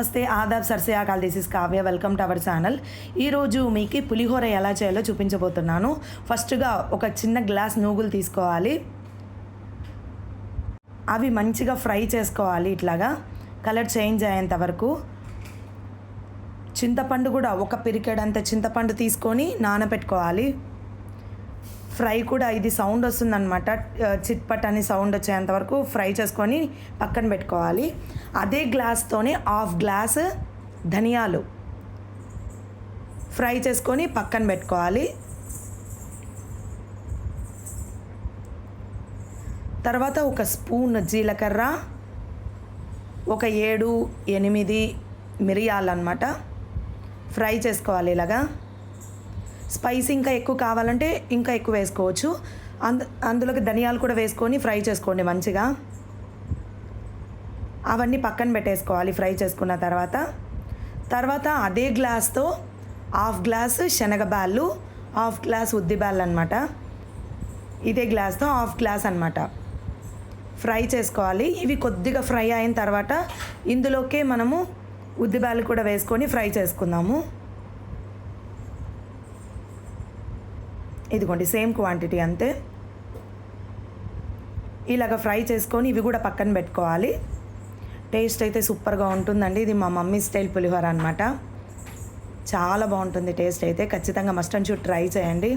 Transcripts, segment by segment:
నమస్తే ఆదాబ్ సర్సేయాకాల్ this is Kavya welcome to our channel. ఈరోజు మీకు పులిహోర ఎలా చేయాలో చూపించబోతున్నాను. ఫస్ట్గా ఒక చిన్న గ్లాస్ నూగులు తీసుకోవాలి. అవి మంచిగా ఫ్రై చేసుకోవాలి. ఇట్లాగా కలర్ చేంజ్ అయ్యేంత వరకు. చింతపండు కూడా ఒక పిరికెడంత చింతపండు తీసుకొని నానబెట్టుకోవాలి. ఫ్రై కూడా ఇది సౌండ్ వస్తుందన్నమాట, చిట్పట్ అని సౌండ్ వచ్చేంత వరకు ఫ్రై చేసుకొని పక్కన పెట్టుకోవాలి. అదే గ్లాస్తోనే హాఫ్ గ్లాస్ ధనియాలు ఫ్రై చేసుకొని పక్కన పెట్టుకోవాలి. తర్వాత ఒక స్పూన్ జీలకర్ర, ఒక 7-8 మిరియాలు అన్నమాట ఫ్రై చేసుకోవాలి. ఇలాగా స్పైసీ ఇంకా ఎక్కువ కావాలంటే ఇంకా ఎక్కువ వేసుకోవచ్చు. అందులోకి ధనియాలు కూడా వేసుకొని ఫ్రై చేసుకోండి మంచిగా. అవన్నీ పక్కన పెట్టేసుకోవాలి ఫ్రై చేసుకున్న తర్వాత అదే గ్లాస్తో హాఫ్ గ్లాస్ శనగబ్యాళ్ళు, హాఫ్ గ్లాస్ ఉద్దిబ్యాళ్ళు అనమాట. ఇదే గ్లాస్తో హాఫ్ గ్లాస్ అనమాట ఫ్రై చేసుకోవాలి. ఇవి కొద్దిగా ఫ్రై అయిన తర్వాత ఇందులోకే మనము ఉద్దిబ్యాళ్ళు కూడా వేసుకొని ఫ్రై చేసుకుందాము. ఇదిగోండి సేమ్ క్వాంటిటీ అంతే. ఇలాగ ఫ్రై చేసుకొని ఇవి కూడా పక్కన పెట్టుకోవాలి. టేస్ట్ అయితే సూపర్గా ఉంటుందండి. ఇది మా మమ్మీ స్టైల్ పులిహోర అనమాట. చాలా బాగుంటుంది టేస్ట్ అయితే. ఖచ్చితంగా మస్ట్ అండ్ షుడ్ ట్రై చేయండి.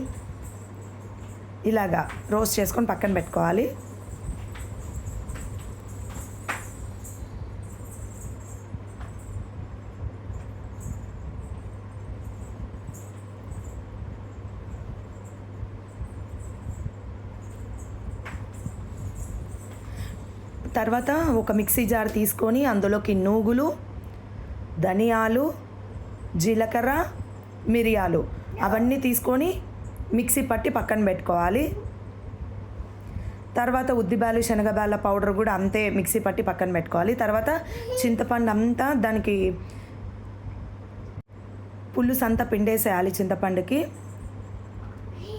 ఇలాగా రోస్ట్ చేసుకొని పక్కన పెట్టుకోవాలి. తర్వాత ఒక మిక్సీ జార్ తీసుకొని అందులోకి నూగులు, ధనియాలు, జీలకర్ర, మిరియాలు అవన్నీ తీసుకొని మిక్సీ పట్టి పక్కన పెట్టుకోవాలి. తర్వాత ఉద్దిబ్యాళ్ళు, శనగబ్యాళ్ళ పౌడర్ కూడా అంతే మిక్సీ పట్టి పక్కన పెట్టుకోవాలి. తర్వాత చింతపండు అంతా దానికి పులుసు అంతా పిండేసేయాలి చింతపండుకి.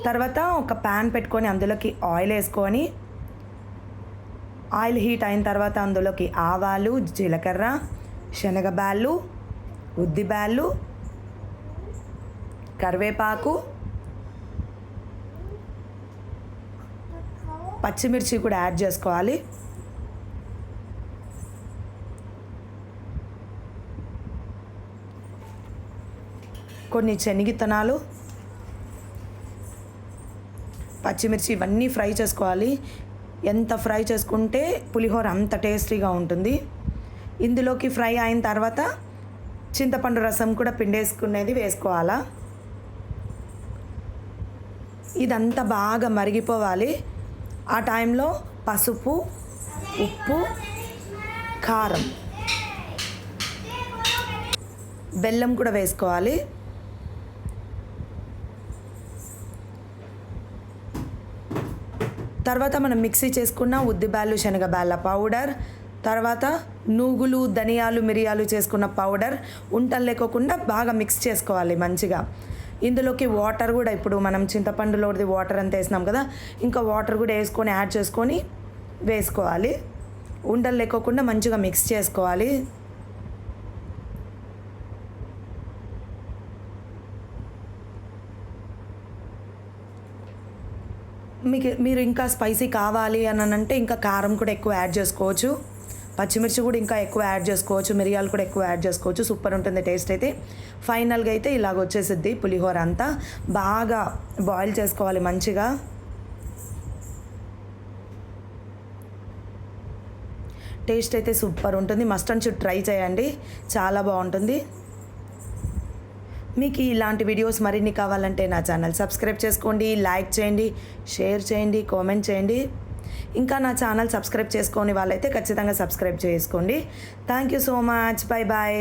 తర్వాత ఒక ప్యాన్ పెట్టుకొని అందులోకి ఆయిల్ వేసుకొని ఆయిల్ హీట్ అయిన తర్వాత అందులోకి ఆవాలు, జీలకర్ర, శనగబ్యాళ్ళు, ఉద్దిబ్యాళ్ళు, కరివేపాకు, పచ్చిమిర్చి కూడా యాడ్ చేసుకోవాలి. కొన్ని శనగిత్తనాలు, పచ్చిమిర్చి ఇవన్నీ ఫ్రై చేసుకోవాలి. ఎంత ఫ్రై చేసుకుంటే పులిహోర అంత టేస్టీగా ఉంటుంది. ఇందులోకి ఫ్రై అయిన తర్వాత చింతపండు రసం కూడా పిండేసుకునేది వేసుకోవాలా. ఇదంతా బాగా మరిగిపోవాలి. ఆ టైంలో పసుపు, ఉప్పు, కారం, బెల్లం కూడా వేసుకోవాలి. తర్వాత మనం మిక్సీ చేసుకున్న ఉద్దిబ్యాళ్ళు, శనగబ్యాళ్ళ పౌడర్, తర్వాత నూగులు, ధనియాలు, మిరియాలు చేసుకున్న పౌడర్ ఉంటలు లేకోకుండా బాగా మిక్స్ చేసుకోవాలి మంచిగా. ఇందులోకి వాటర్ కూడా ఇప్పుడు మనం చింతపండులోది వాటర్ అంతా వేసినాం కదా, ఇంకా వాటర్ కూడా వేసుకొని యాడ్ చేసుకొని వేసుకోవాలి. ఉండలు లేకోకుండా మంచిగా మిక్స్ చేసుకోవాలి. మీరు ఇంకా స్పైసీ కావాలి అని అంటే ఇంకా కారం కూడా ఎక్కువ యాడ్ చేసుకోవచ్చు. పచ్చిమిర్చి కూడా ఇంకా ఎక్కువ యాడ్ చేసుకోవచ్చు. మిరియాలు కూడా ఎక్కువ యాడ్ చేసుకోవచ్చు. సూపర్ ఉంటుంది టేస్ట్ అయితే. ఫైనల్గా అయితే ఇలాగ వచ్చేసిద్ది పులిహోర అంతా. బాగా బాయిల్ చేసుకోవాలి మంచిగా. టేస్ట్ అయితే సూపర్ ఉంటుంది. మస్ట్ అండ్ షుడ్ ట్రై చేయండి, చాలా బాగుంటుంది. మీకు ఇలాంటి వీడియోస్ మరిన్ని కావాలంటే నా ఛానల్ సబ్స్క్రైబ్ చేసుకోండి, లైక్ చేయండి, షేర్ చేయండి, కామెంట్ చేయండి. ఇంకా నా ఛానల్ సబ్స్క్రైబ్ చేసుకోని వాళ్ళైతే ఖచ్చితంగా సబ్స్క్రైబ్ చేసుకోండి. Thank you so much. Bye bye.